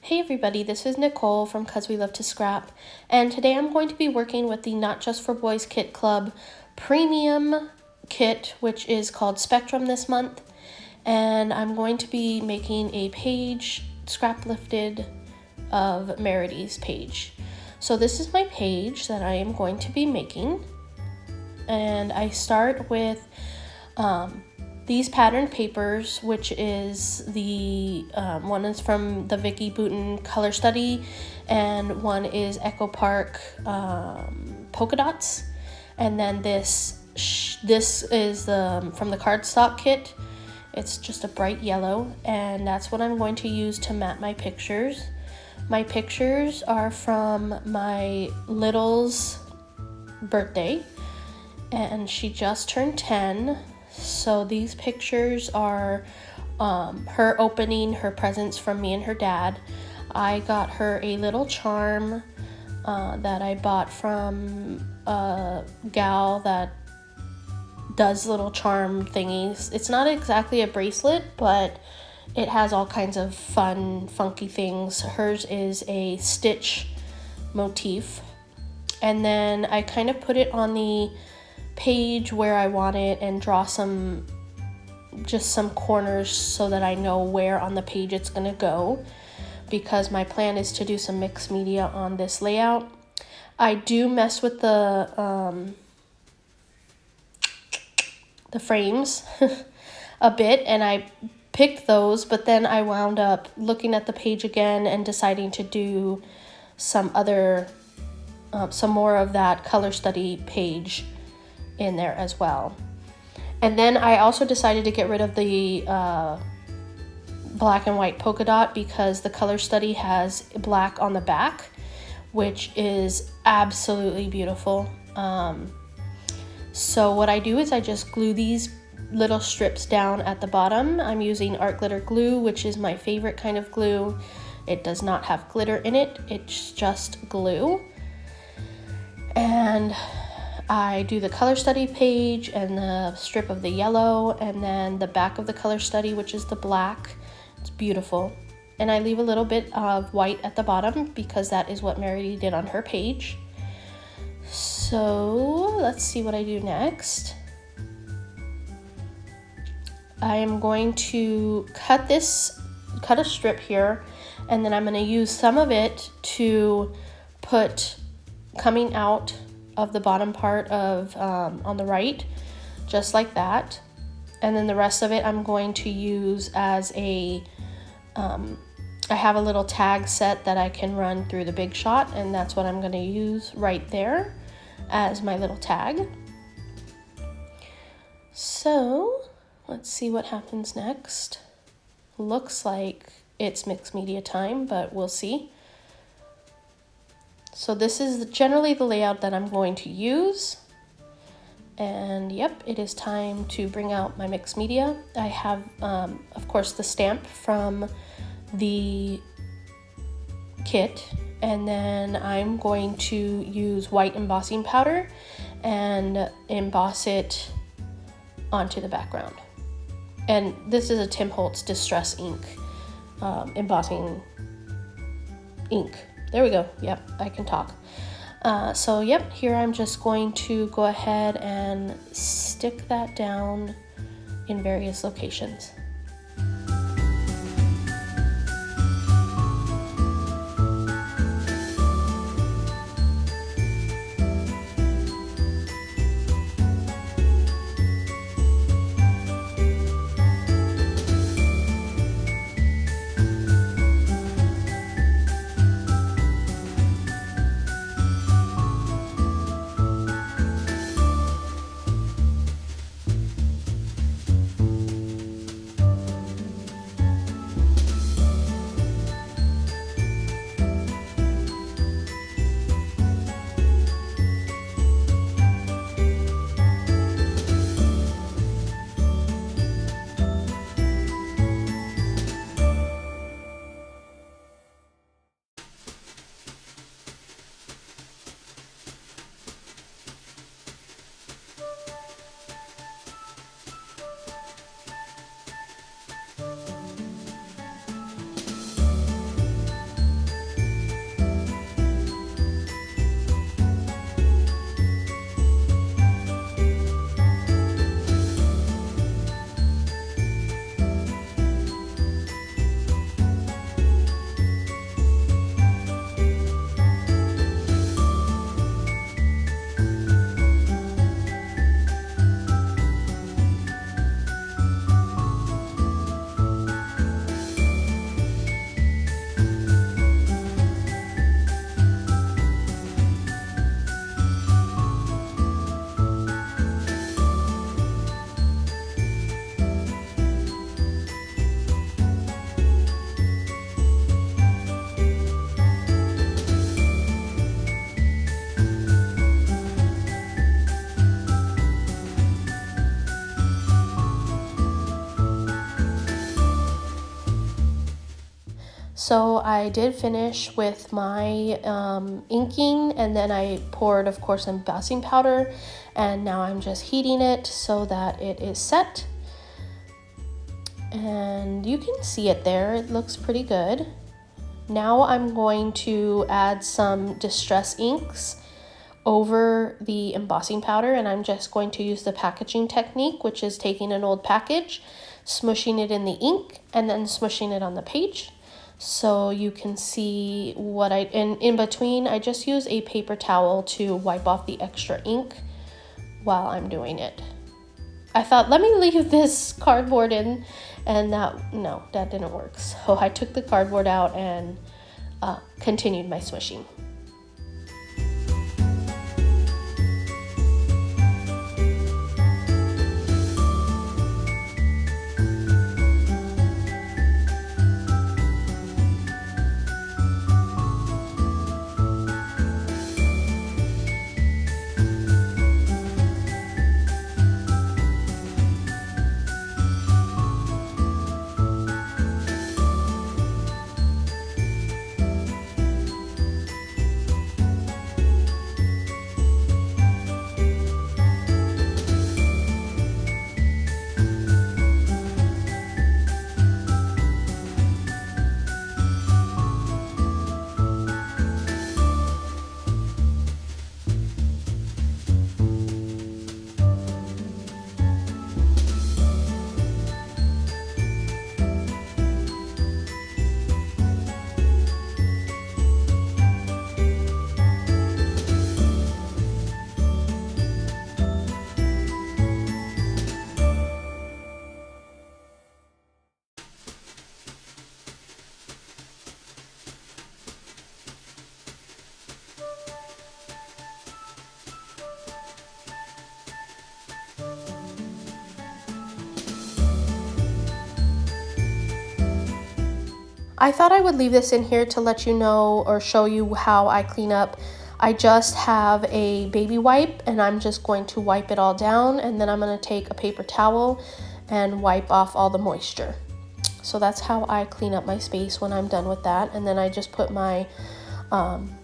Hey everybody, this is Nicole from Cause We Love to Scrap, and today I'm going to be working with the Not Just for Boys Kit Club premium kit, which is called Spectrum this month, and I'm going to be making a page scrap lifted of Merity's page. So this is my page that I am going to be making, and I start with these patterned papers, which is the one is from the Vicki Boutin Color Study, and one is Echo Park polka dots, and then this is from the cardstock kit. It's just a bright yellow, and that's what I'm going to use to mat my pictures. My pictures are from my little's birthday, and she just turned 10. So these pictures are her opening her presents from me and her dad. I got her a little charm that I bought from a gal that does little charm thingies. It's not exactly a bracelet, but it has all kinds of fun, funky things. Hers is a stitch motif. And then I kind of put it on the page where I want it and draw some corners so that I know where on the page it's gonna go, because my plan is to do some mixed media on this layout. I do mess with the frames a bit, and I picked those, but then I wound up looking at the page again and deciding to do some more of that color study page in there as well. And then I also decided to get rid of the black and white polka dot, because the color study has black on the back, which is absolutely beautiful. So what I do is I just glue these little strips down at the bottom. I'm using art glitter glue, which is my favorite kind of glue. It does not have glitter in it, it's just glue. And I do the color study page and the strip of the yellow, and then the back of the color study, which is the black. It's beautiful. And I leave a little bit of white at the bottom because that is what Merity did on her page. So let's see what I do next. I am going to cut a strip here, and then I'm going to use some of it to put coming out of the bottom part of on the right, just like that. And then the rest of it I'm going to use as I have a little tag set that I can run through the Big Shot, and that's what I'm going to use right there as my little tag. So let's see what happens next. Looks like it's mixed media time, but we'll see. So this is generally the layout that I'm going to use. And yep, it is time to bring out my mixed media. I have, of course, the stamp from the kit. And then I'm going to use white embossing powder and emboss it onto the background. And this is a Tim Holtz Distress ink, embossing ink. There we go. Yep, I can talk. So yep, here I'm just going to go ahead and stick that down in various locations. So I did finish with my inking, and then I poured, of course, embossing powder, and now I'm just heating it so that it is set. And you can see it there, it looks pretty good. Now I'm going to add some Distress inks over the embossing powder, and I'm just going to use the packaging technique, which is taking an old package, smushing it in the ink, and then smushing it on the page. So you can see what in between, I just use a paper towel to wipe off the extra ink while I'm doing it. I thought, let me leave this cardboard in, and that didn't work. So I took the cardboard out and continued my smishing. I thought I would leave this in here to let you know or show you how I clean up. I just have a baby wipe, and I'm just going to wipe it all down, and then I'm going to take a paper towel and wipe off all the moisture. So that's how I clean up my space when I'm done with that. And then I just put my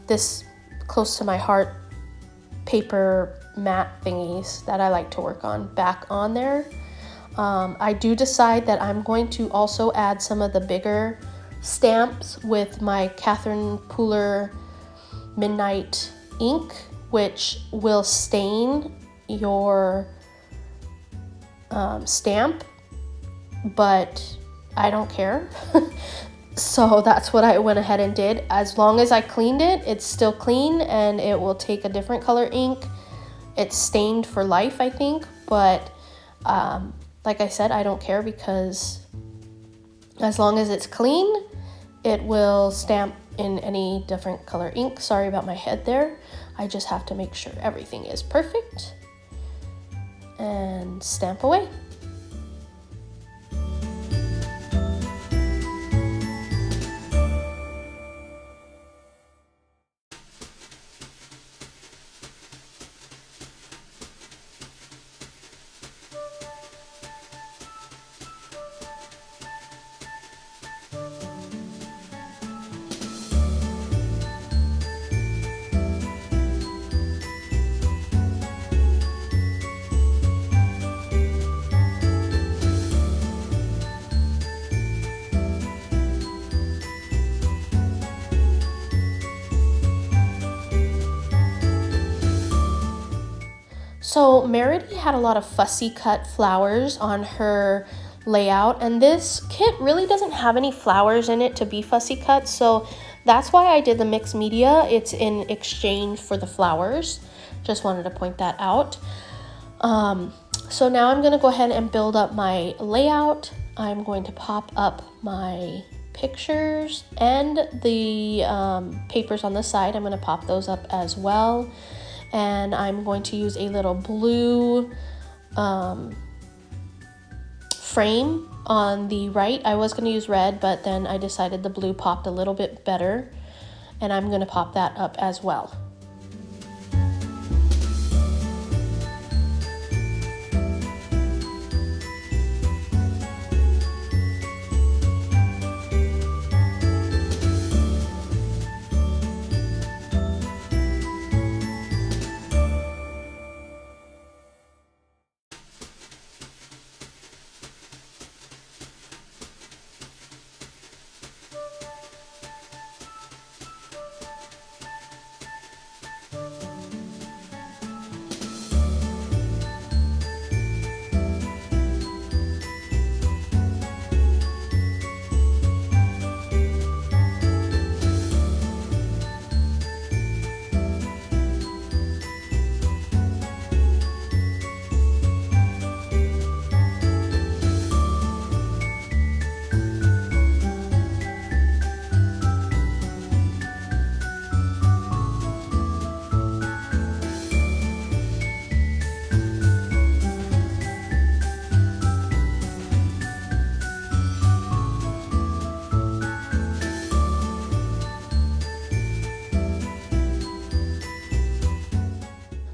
this close to my heart paper mat thingies that I like to work on back on there. I do decide that I'm going to also add some of the bigger stamps with my Catherine Pooler Midnight ink, which will stain your stamp, but I don't care. So that's what I went ahead and did. As long as I cleaned it, it's still clean, and it will take a different color ink. It's stained for life, I think, but like I said, I don't care, because as long as it's clean, it will stamp in any different color ink. Sorry about my head there. I just have to make sure everything is perfect and stamp away. So Meredy had a lot of fussy cut flowers on her layout, and this kit really doesn't have any flowers in it to be fussy cut, so that's why I did the mixed media. It's in exchange for the flowers. Just wanted to point that out. So now I'm going to go ahead and build up my layout. I'm going to pop up my pictures and the papers on the side. I'm going to pop those up as well. And I'm going to use a little blue frame on the right. I was going to use red, but then I decided the blue popped a little bit better, and I'm going to pop that up as well.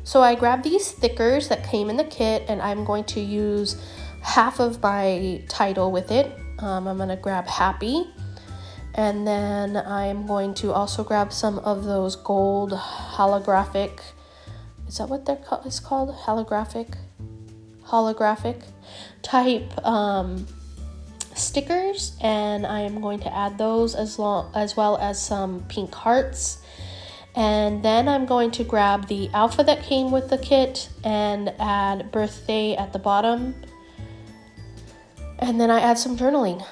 So I grabbed these stickers that came in the kit, and I'm going to use half of my title with it. I'm going to grab happy, and then I'm going to also grab some of those gold holographic, is that what it's called? Holographic type stickers, and I am going to add those as well as some pink hearts. And then I'm going to grab the alpha that came with the kit and add birthday at the bottom. And then I add some journaling.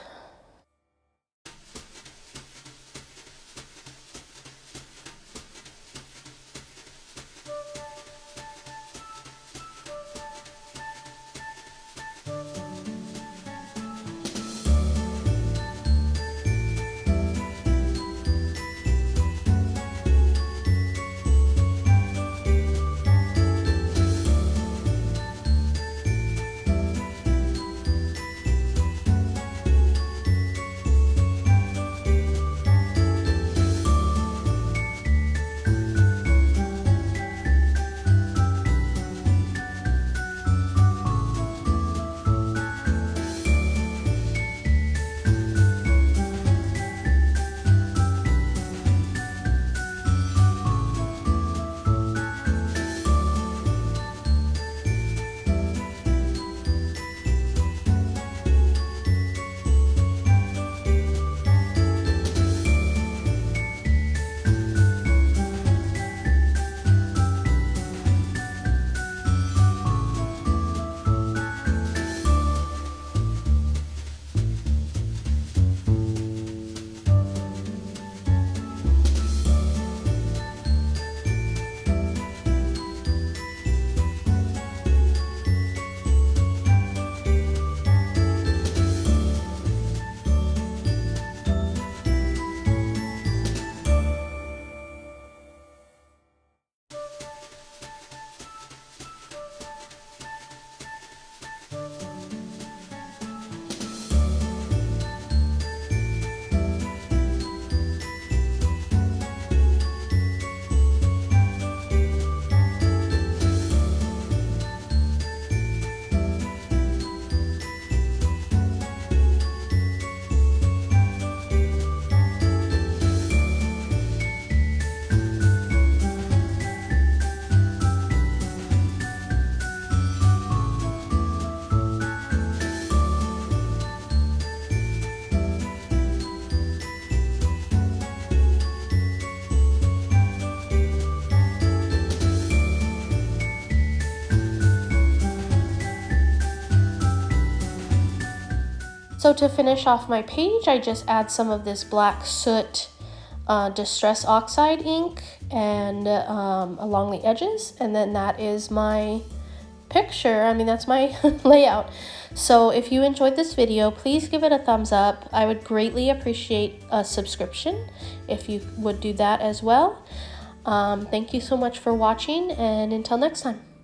So to finish off my page, I just add some of this black soot Distress Oxide ink and along the edges, and then that is my picture. I mean, that's my layout. So if you enjoyed this video, please give it a thumbs up. I would greatly appreciate a subscription if you would do that as well. Thank you so much for watching, and until next time.